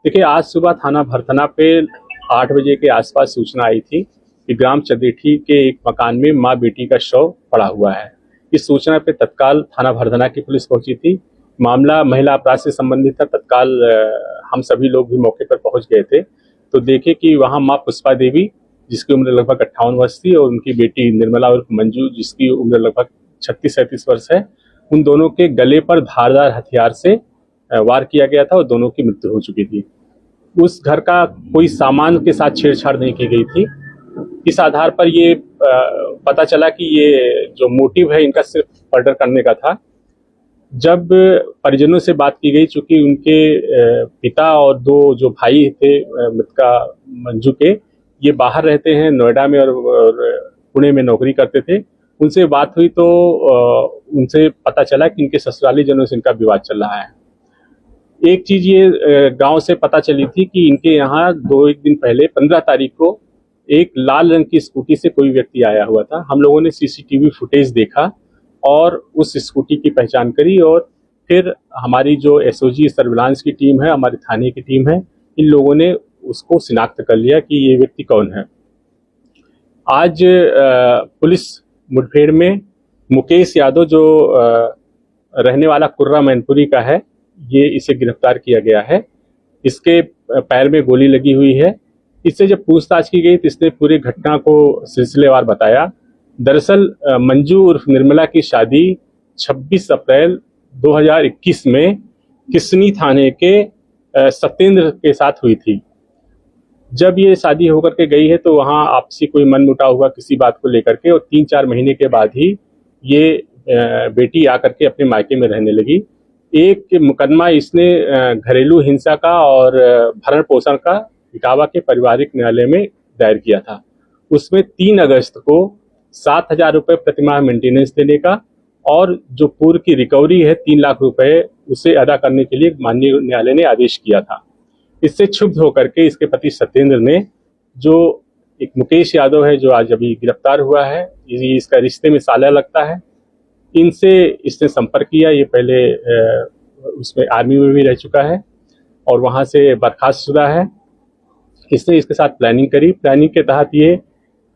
देखिए, आज सुबह थाना भरथना पे 8 बजे के आसपास सूचना आई थी कि ग्राम चंदेठी के एक मकान में मां बेटी का शव पड़ा हुआ है। इस सूचना पे तत्काल थाना भरथना की पुलिस पहुंची थी। मामला महिला अपराध से संबंधित था। तत्काल हम सभी लोग भी मौके पर पहुंच गए थे तो देखे कि वहां मां पुष्पा देवी, जिसकी उम्र लगभग 58 वर्ष थी, और उनकी बेटी निर्मला उर्फ मंजू, जिसकी उम्र लगभग 36-37 वर्ष है, उन दोनों के गले पर धारदार हथियार से वार किया गया था और दोनों की मृत्यु हो चुकी थी। उस घर का कोई सामान के साथ छेड़छाड़ नहीं की गई थी। इस आधार पर ये पता चला कि ये जो मोटिव है इनका सिर्फ मर्डर करने का था। जब परिजनों से बात की गई, चूंकि उनके पिता और दो जो भाई थे मृतका मंजू के, ये बाहर रहते हैं, नोएडा में और पुणे में नौकरी करते थे। उनसे बात हुई तो उनसे पता चला कि इनके ससुराली जनों से इनका विवाद चल रहा है। एक चीज ये गांव से पता चली थी कि इनके यहाँ एक दिन पहले 15 तारीख को एक लाल रंग की स्कूटी से कोई व्यक्ति आया हुआ था। हम लोगों ने सीसीटीवी फुटेज देखा और उस स्कूटी की पहचान करी, और फिर हमारी जो एसओजी सर्विलांस की टीम है, हमारे थाने की टीम है, इन लोगों ने उसको शिनाख्त कर लिया कि ये व्यक्ति कौन है। आज पुलिस मुठभेड़ में मुकेश यादव, जो रहने वाला कुर्रा मैनपुरी का है, ये इसे गिरफ्तार किया गया है। इसके पैर में गोली लगी हुई है। इससे जब पूछताछ की गई तो इसने पूरी घटना को सिलसिलेवार बताया। दरअसल मंजू उर्फ निर्मला की शादी 26 अप्रैल 2021 में किसनी थाने के सत्येंद्र के साथ हुई थी। जब ये शादी होकर के गई है तो वहाँ आपसी कोई मनमुटाव हुआ किसी बात को लेकर के, और 3-4 महीने के बाद ही ये बेटी आकर के अपने मायके में रहने लगी। एक मुकदमा इसने घरेलू हिंसा का और भरण पोषण का इटावा के पारिवारिक न्यायालय में दायर किया था। उसमें 3 अगस्त को 7,000 रुपये प्रतिमाह मेंटेनेंस देने का और जो पूर्व की रिकवरी है 3 लाख रुपए, उसे अदा करने के लिए माननीय न्यायालय ने आदेश किया था। इससे क्षुब्ध होकर के इसके पति सत्येंद्र ने, जो एक मुकेश यादव है जो आज अभी गिरफ्तार हुआ है, इसका रिश्ते में साला लगता है, इनसे इसने संपर्क किया। ये पहले उसमें आर्मी में भी रह चुका है और वहाँ से बर्खास्तशुदा है। इसने इसके साथ प्लानिंग करी। प्लानिंग के तहत ये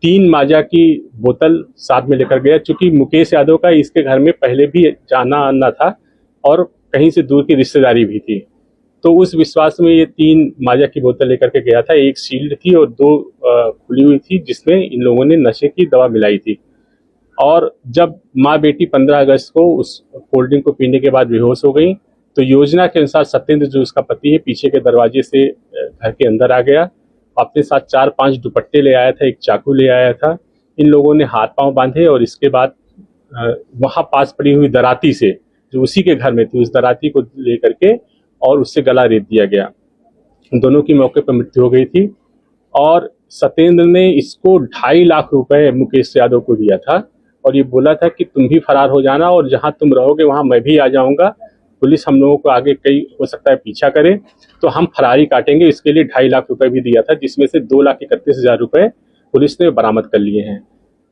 3 माजा की बोतल साथ में लेकर गया। चूंकि मुकेश यादव का इसके घर में पहले भी जाना आना था और कहीं से दूर की रिश्तेदारी भी थी, तो उस विश्वास में ये 3 माजा की बोतल लेकर के गया था। एक सील्ड थी और 2 खुली हुई थी, जिसमें इन लोगों ने नशे की दवा मिलाई थी। और जब माँ बेटी 15 अगस्त को उस कोल्ड ड्रिंक को पीने के बाद बेहोश हो गई, तो योजना के अनुसार सत्येंद्र, जो उसका पति है, पीछे के दरवाजे से घर के अंदर आ गया। अपने साथ 4-5 दुपट्टे ले आया था, एक चाकू ले आया था। इन लोगों ने हाथ पांव बांधे और इसके बाद वहां पास पड़ी हुई दराती से, जो उसी के घर में थी, उस दराती को लेकर के और उससे गला रेत दिया गया। दोनों की मौके पर मृत्यु हो गई थी। और सत्येंद्र ने इसको 2.5 लाख रुपए मुकेश यादव को दिया था और ये बोला था कि तुम भी फरार हो जाना और जहां तुम रहोगे वहां मैं भी आ जाऊंगा। पुलिस हम लोगों को आगे कई हो सकता है पीछा करे तो हम फरारी काटेंगे। इसके लिए 2.5 लाख रुपए भी दिया था, जिसमें से 2,31,000 रुपए पुलिस ने बरामद कर लिए हैं।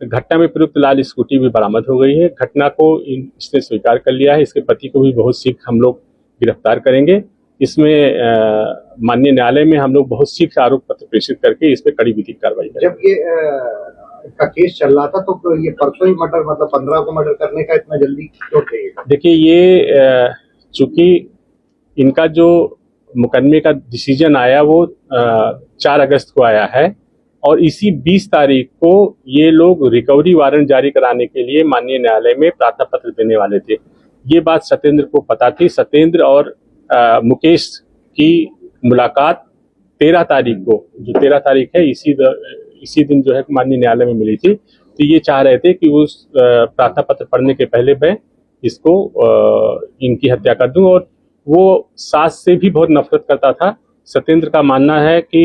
घटना में प्रयुक्त लाल स्कूटी भी बरामद हो गई है। घटना को इसने स्वीकार कर लिया है। इसके पति को भी बहुत शीघ्र हम लोग गिरफ्तार करेंगे। इसमें माननीय न्यायालय में हम लोग बहुत शीघ्र आरोप पत्र प्रेषित करके इस पर कड़ी विधिक कार्रवाई करेंगे। जब ये का केस चल रहा था तो ये परसों ही मर्डर, मतलब 15 को मर्डर करने का इतना जल्दी क्यों चाहिए? देखिए, ये चूंकि इनका जो मुकदमे का डिसीजन आया वो 4 अगस्त को आया है और इसी 20 तारीख को ये लोग रिकवरी वारंट जारी कराने के लिए माननीय न्यायालय में प्रार्थना पत्र देने वाले थे। ये बात सत्येंद्र को पता थी। सत्येंद्र और मुकेश की मुलाकात 13 तारीख को, जो 13 तारीख है, इसी दिन जो है माननीय न्यायालय में मिली थी। तो ये चाह रहे थे कि उस प्रार्थना पत्र पढ़ने के पहले मैं इसको इनकी हत्या कर दूं। और वो सास से भी बहुत नफरत करता था। सत्येंद्र का मानना है कि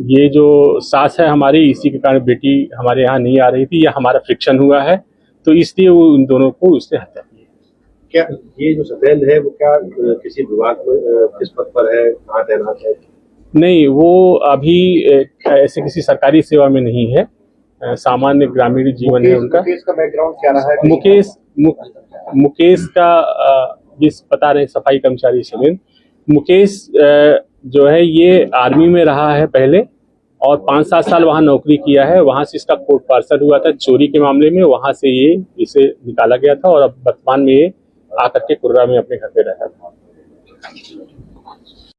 ये जो सास है हमारी, इसी के कारण बेटी हमारे यहाँ नहीं आ रही थी, या हमारा फ्रिक्शन हुआ है, तो इसलिए वो इन दोनों को उसने हत्या की। क्या ये जो सत्येंद्र है वो क्या किसी विभाग में किस पद पर है, कहाँ तैनात है? नहीं, वो अभी ऐसे किसी सरकारी सेवा में नहीं है, सामान्य ग्रामीण जीवन है उनका। मुकेश का बैकग्राउंड क्या रहा है? मुकेश का जिस बता रहे सफाई कर्मचारी सुनील, मुकेश जो है ये आर्मी में रहा है पहले और 5-7 साल वहाँ नौकरी किया है। वहाँ से इसका कोर्ट पार्सल हुआ था चोरी के मामले में, वहाँ से ये इसे निकाला गया था और अब वर्तमान में ये आकर के कुर्रा में अपने घर पे रहता था।